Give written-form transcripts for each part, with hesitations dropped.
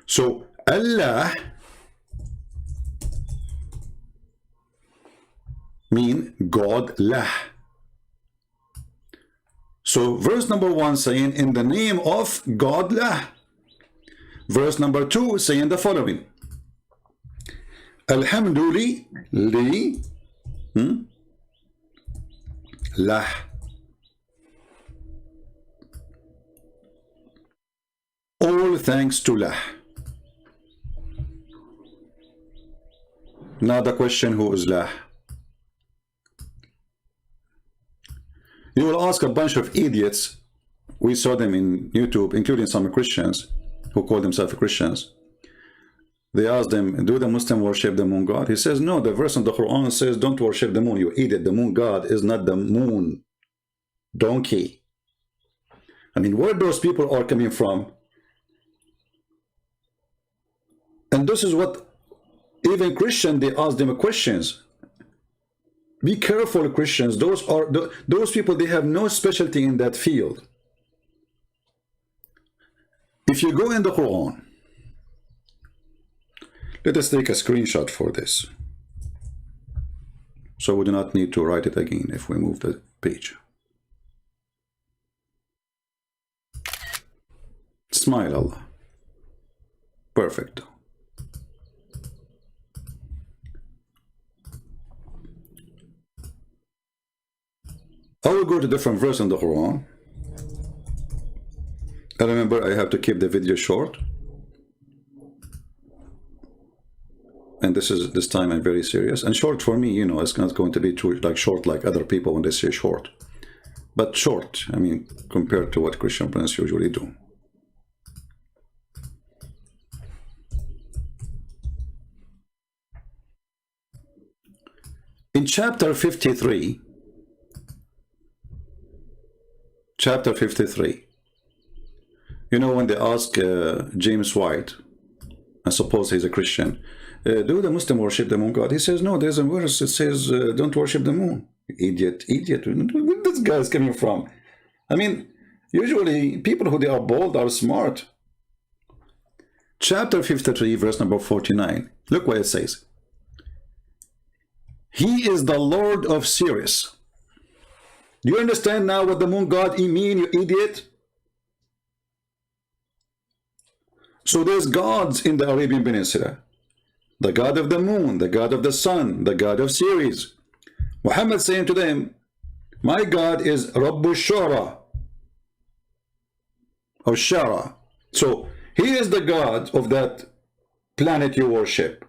So Allah mean God lah. So verse number 1 saying in the name of God lah. Verse number 2 saying the following. Alhamdulillah li lah. All thanks to lah. Now the question, who is lah? You will ask a bunch of idiots. We saw them in YouTube, including some Christians who call themselves Christians. They asked them, do the Muslim worship the moon god? He says, no, the verse in the Quran says, don't worship the moon, you idiot. The moon god is not the moon. Donkey. I mean, where those people are coming from? And this is what even Christians, they ask them questions. Be careful, Christians. Those people, they have no specialty in that field. If you go in the Quran, let us take a screenshot for this, so we do not need to write it again if we move the page. Smile, Allah. Perfect. I will go to different verse in the Quran. And remember, I have to keep the video short. And this time I'm very serious. And short for me, you know, it's not going to be too like short like other people when they say short. But short, I mean, compared to what Christian princes usually do. In chapter 53, you know, when they ask James White, I suppose he's a Christian, do the Muslim worship the moon god? He says, no, there's a verse that says, don't worship the moon. Idiot. Where this guy is coming from? I mean, usually people who they are bold are smart. Chapter 53, verse number 49. Look what it says. He is the Lord of Sirius. Do you understand now what the moon god mean, you idiot? So there's gods in the Arabian Peninsula. The god of the moon, the god of the sun, the god of Sirius. Muhammad saying to them, my God is Rabbu Shara, or Shara. So he is the god of that planet you worship.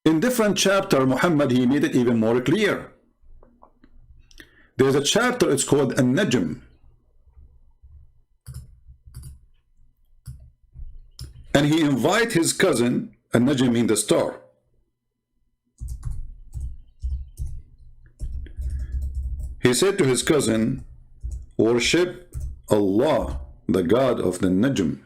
In different chapter, Muhammad, he made it even more clear. There's a chapter, it's called An-Najm. And he invite his cousin, An-Najm means the star. He said to his cousin, worship Allah, the God of the Najm.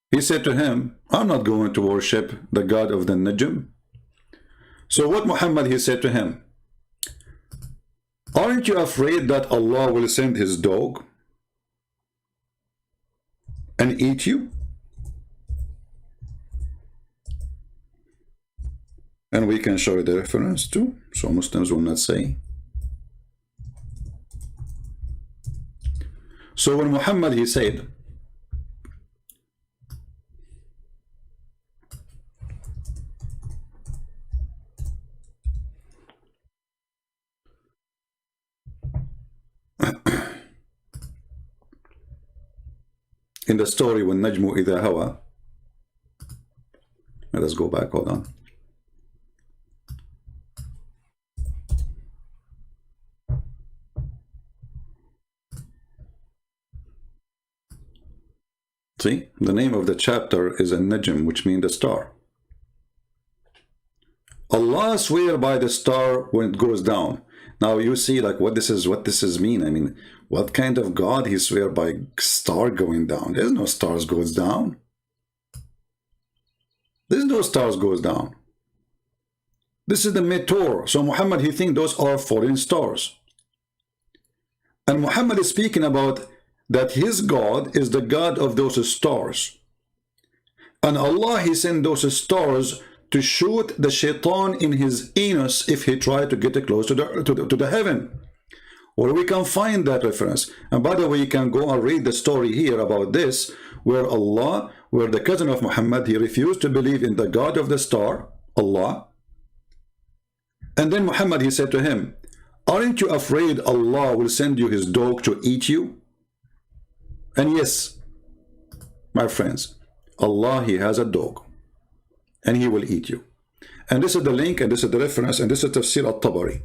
He said to him, I'm not going to worship the God of the Najm. So what Muhammad, he said to him, aren't you afraid that Allah will send his dog and eat you? And we can show you the reference too, so Muslims will not say. So when Muhammad, he said, in the story when Najmu Idha Hawa, let us go back, hold on. See, the name of the chapter is An-Najm, which means the star. Allah swear by the star when it goes down. Now you see like what this is mean. I mean, what kind of God he swear by star going down? There's no stars goes down. There's no stars goes down. This is the meteor. So Muhammad, he thinks those are falling stars. And Muhammad is speaking about that his God is the God of those stars. And Allah, he sent those stars to shoot the shaitan in his anus if he tried to get close to the heaven. Or we can find that reference. And by the way, you can go and read the story here about this, where the cousin of Muhammad, he refused to believe in the God of the star, Allah. And then Muhammad, he said to him, aren't you afraid Allah will send you his dog to eat you? And yes, my friends, Allah, he has a dog, and he will eat you. And this is the link, and this is the reference, and this is Tafsir al-Tabari.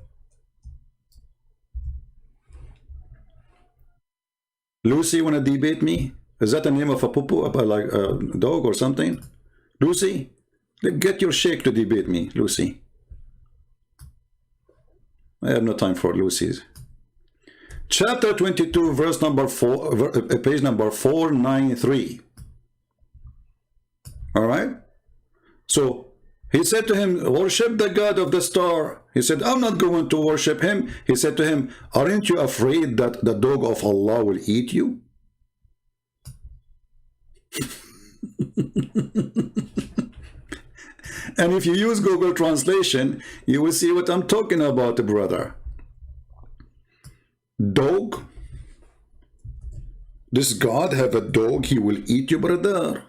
Lucy, wanna debate me? Is that the name of a poo-poo, like a dog or something? Lucy, get your sheikh to debate me, Lucy. I have no time for Lucy's. Chapter 22, verse number 4, page number 493. All right? So he said to him, worship the God of the star. He said, I'm not going to worship him. He said to him, aren't you afraid that the dog of Allah will eat you? And if you use Google Translation, you will see what I'm talking about, brother. Dog? Does God have a dog? He will eat you, brother.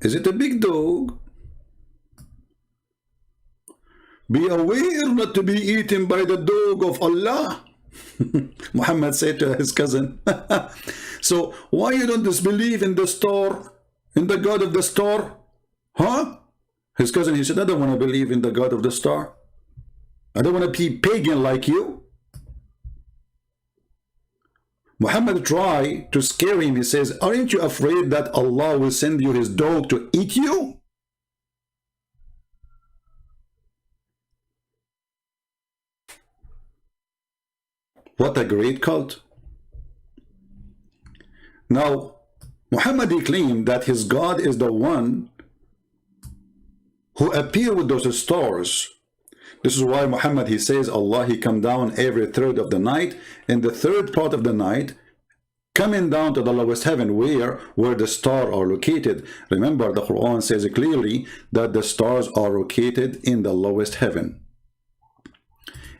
Is it a big dog? Be aware not to be eaten by the dog of Allah. Muhammad said to his cousin. So why you don't disbelieve in the star, in the God of the star? Huh? His cousin, he said, I don't want to believe in the God of the star. I don't want to be pagan like you. Muhammad tried to scare him. He says, aren't you afraid that Allah will send you his dog to eat you? What a great cult. Now, Muhammad claimed that his God is the one who appeared with those stars. This is why Muhammad, he says, Allah, he come down every third of the night. In the third part of the night, coming down to the lowest heaven, where the stars are located. Remember, the Quran says clearly that the stars are located in the lowest heaven.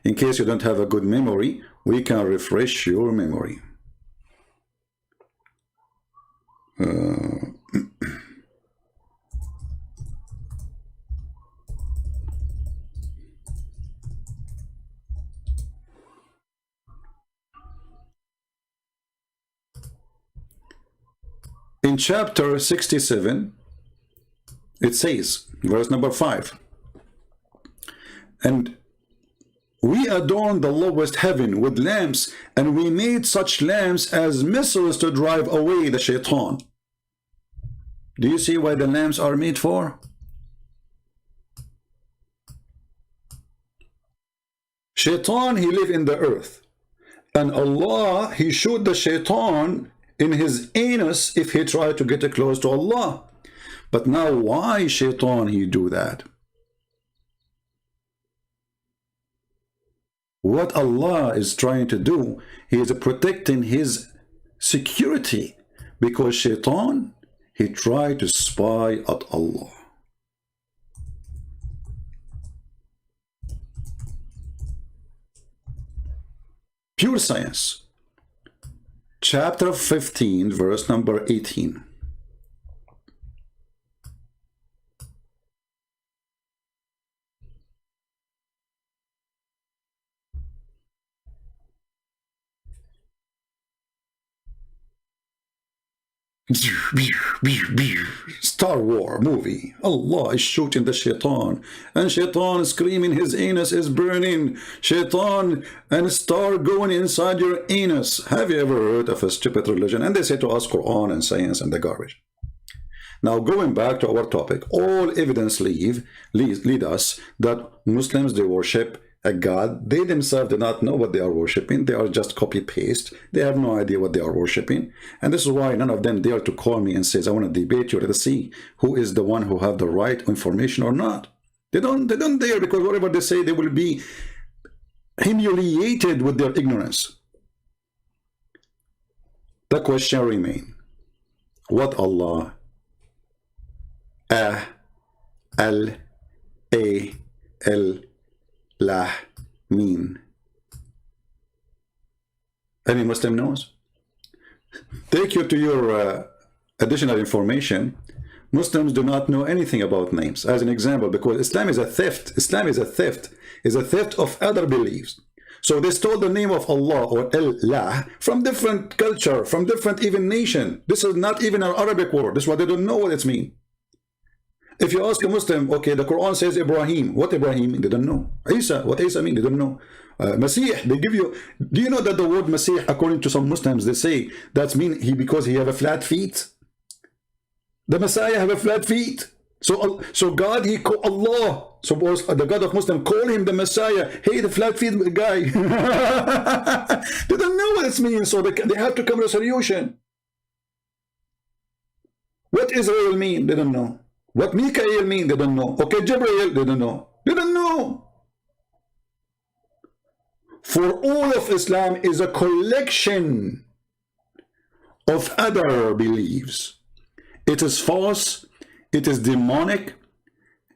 In case you don't have a good memory, we can refresh your memory. In chapter 67, it says, verse number 5, and we adorned the lowest heaven with lamps, and we made such lamps as missiles to drive away the shaitan. Do you see why the lamps are made for? Shaitan, he live in the earth, and Allah, he shoot the shaitan in his anus if he tried to get close to Allah. But now why shaitan he do that? What Allah is trying to do, he is protecting his security, because shaitan, he tried to spy at Allah. Pure science. Chapter 15, verse number 18. Star Wars movie. Allah is shooting the shaitan, and shaitan screaming his anus is burning. Shaitan and star going inside your anus. Have you ever heard of a stupid religion? And they say to us Quran and science and the garbage. Now going back to our topic, all evidence lead us that Muslims, they worship a god. They themselves do not know what they are worshipping. They are just copy-paste. They have no idea what they are worshipping. And this is why none of them dare to call me and says, I want to debate you. Let's see who is the one who have the right information or not. They don't dare, because whatever they say, they will be humiliated with their ignorance. The question remains, what Allah, Al, A, L, Lah mean? Any Muslim knows? Take you to your additional information. Muslims do not know anything about names. As an example, because Islam is a theft. Islam is a theft. Is a theft of other beliefs. So they stole the name of Allah or Allah from different culture, from different even nation. This is not even an Arabic word. This is what they don't know what it means. If you ask a Muslim, okay, the Quran says Ibrahim. What Ibrahim? They don't know. Isa, what Isa mean? They don't know. Masih, they give you. Do you know that the word Masih, according to some Muslims, they say that's mean because he have a flat feet. The Messiah have a flat feet. So God, he call Allah. Suppose the God of Muslim call him the Messiah. Hey, the flat feet guy. They don't know what it means, so they have to come to a solution. What Israel mean? They don't know. What Mikael mean? They don't know. Okay, Jibreel, they don't know. They don't know. For all of Islam is a collection of other beliefs. It is false, it is demonic,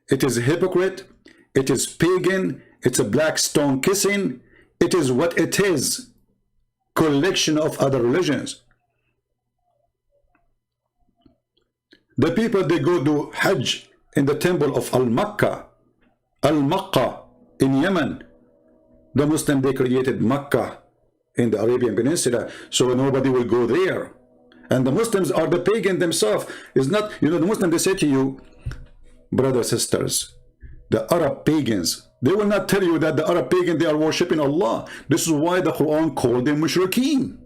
it is hypocrite, it is pagan, it's a black stone kissing, it is what it is. Collection of other religions. The people, they go to Hajj in the temple of Al-Makkah in Yemen. The Muslim, they created Makkah in the Arabian Peninsula, so nobody will go there. And the Muslims are the pagan themselves. It's not, you know, the Muslim, they say to you, brothers, sisters, the Arab pagans, they will not tell you that the Arab pagan, they are worshipping Allah. This is why the Quran called them mushrikeen.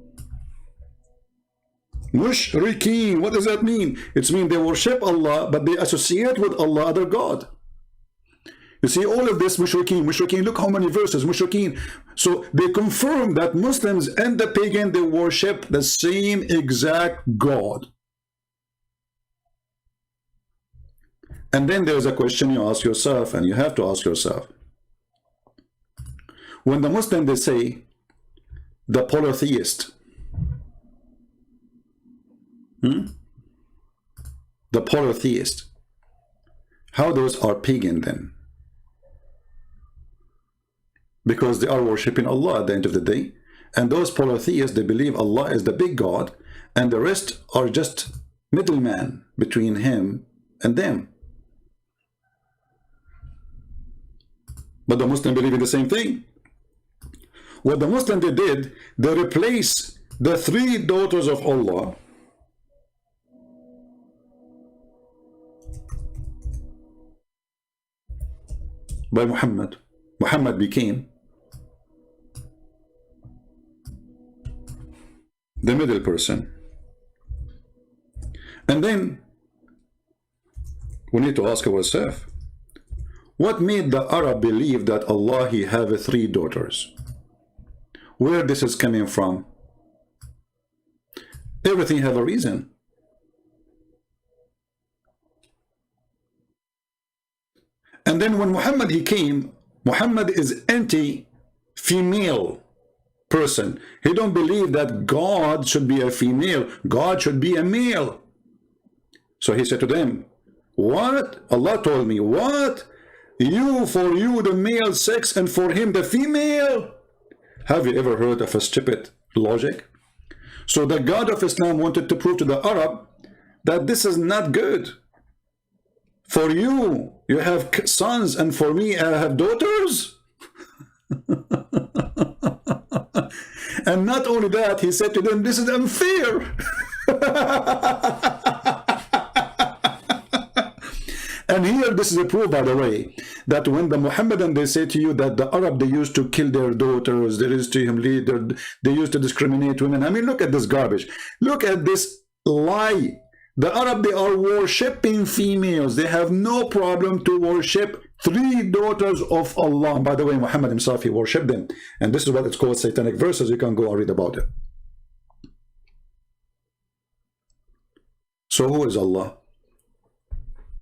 Mushrikeen, what does that mean? It means they worship Allah, but they associate with Allah other God. You see, all of this mushrikeen, look how many verses, mushrikeen. So they confirm that Muslims and the pagan, they worship the same exact God. And then there's a question you ask yourself, and you have to ask yourself. When the Muslim, they say, the polytheist, the polytheist, how those are pagan then? Because they are worshipping Allah at the end of the day. And those polytheists, they believe Allah is the big God, and the rest are just middlemen between him and them. But the Muslims believe in the same thing. What the Muslims, they did, they replaced the three daughters of Allah by Muhammad. Muhammad became the middle person. And then we need to ask ourselves, what made the Arab believe that Allah, he have three daughters? Where this is coming from? Everything have a reason. And then when Muhammad, he came, Muhammad is anti-female person. He don't believe that God should be a female. God should be a male. So he said to them, what? Allah told me, what? For you the male sex, and for him the female? Have you ever heard of a stupid logic? So the God of Islam wanted to prove to the Arab that this is not good. For you, you have sons, and for me, I have daughters? And not only that, he said to them, this is unfair. And here, this is a proof, by the way, that when the Muhammadan, they say to you that the Arab, they used to kill their daughters, they used to humiliate, they used to discriminate women. I mean, look at this garbage. Look at this lie The Arab, they are worshipping females. They have no problem to worship 3 daughters of Allah. And by the way, Muhammad himself, he worshipped them. And this is what it's called satanic verses. You can go and read about it. So who is Allah?